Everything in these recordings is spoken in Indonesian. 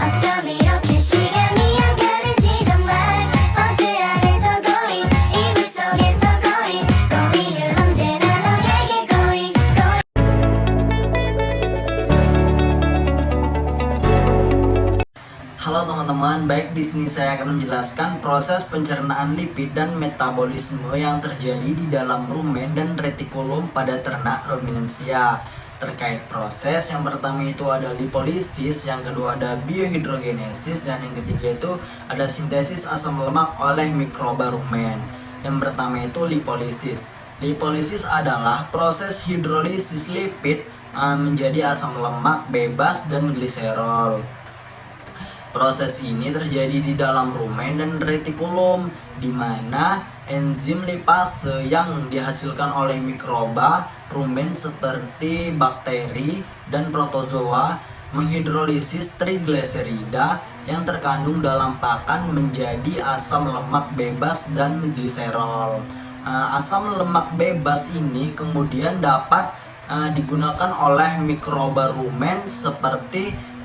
어쩜 이렇게 시간이 안 가는지 정말 버스 안에서 고잉 이불 속에서 고잉 고잉은 언제나 너에게 고잉 Halo teman-teman, baik di sini saya akan menjelaskan proses pencernaan lipid dan metabolisme yang terjadi di dalam rumen dan retikulum pada ternak ruminansia. Terkait proses, yang pertama itu ada lipolisis, yang kedua ada biohidrogenesis, dan yang ketiga itu ada sintesis asam lemak oleh mikroba rumen. Yang pertama itu lipolisis. Lipolisis adalah proses hidrolisis lipid menjadi asam lemak bebas dan gliserol. Proses ini terjadi di dalam rumen dan retikulum, di mana enzim lipase yang dihasilkan oleh mikroba rumen seperti bakteri dan protozoa menghidrolisis trigliserida yang terkandung dalam pakan menjadi asam lemak bebas dan gliserol. Asam lemak bebas ini kemudian dapat digunakan oleh mikroba rumen seperti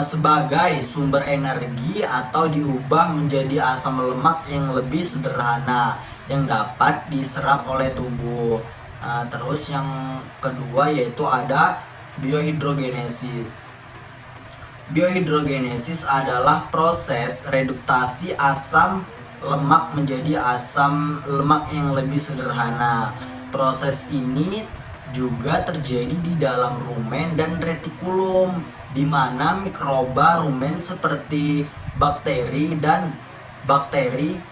sebagai sumber energi atau diubah menjadi asam lemak yang lebih sederhana yang dapat diserap oleh tubuh. Terus yang kedua yaitu ada biohidrogenesis. Biohidrogenesis adalah proses reduktasi asam lemak menjadi asam lemak yang lebih sederhana. Proses ini juga terjadi di dalam rumen dan retikulum, di mana mikroba rumen seperti bakteri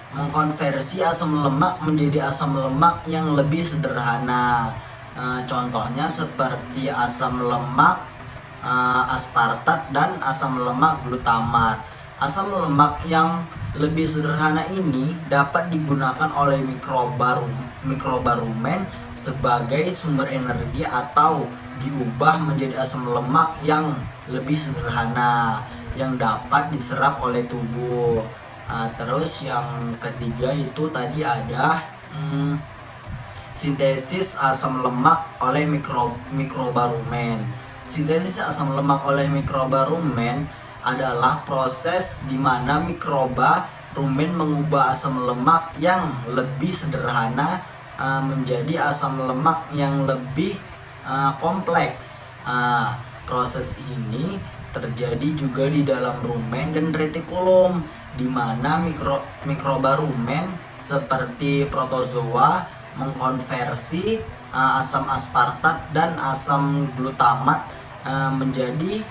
mengkonversi asam lemak menjadi asam lemak yang lebih sederhana. Contohnya seperti asam lemak aspartat dan asam lemak glutamat. Asam lemak yang lebih sederhana ini dapat digunakan oleh mikroba rumen sebagai sumber energi atau diubah menjadi asam lemak yang lebih sederhana yang dapat diserap oleh tubuh. Terus yang ketiga itu tadi ada sintesis asam lemak oleh mikroba rumen. Sintesis asam lemak oleh mikroba rumen adalah proses di mana mikroba rumen mengubah asam lemak yang lebih sederhana menjadi asam lemak yang lebih kompleks. Proses ini terjadi juga di dalam rumen dan retikulum, di mana mikroba rumen seperti protozoa mengkonversi asam aspartat dan asam glutamat menjadi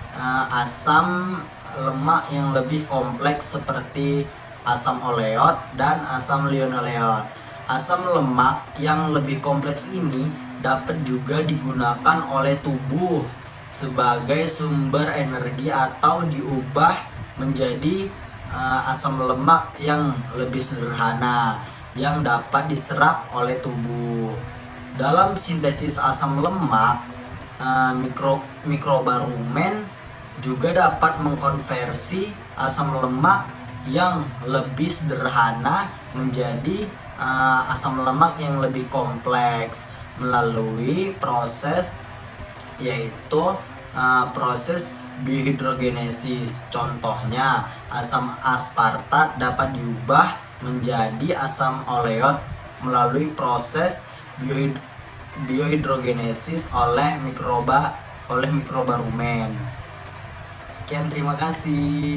asam lemak yang lebih kompleks seperti asam oleot dan asam linoleot. Asam lemak yang lebih kompleks ini dapat juga digunakan oleh tubuh sebagai sumber energi atau diubah menjadi asam lemak yang lebih sederhana yang dapat diserap oleh tubuh. Dalam sintesis asam lemak, mikroba rumen juga dapat mengkonversi asam lemak yang lebih sederhana menjadi asam lemak yang lebih kompleks melalui proses yaitu proses biohidrogenesis. Contohnya asam aspartat dapat diubah menjadi asam oleot melalui proses biohidrogenesis oleh mikroba rumen. Sekian, terima kasih.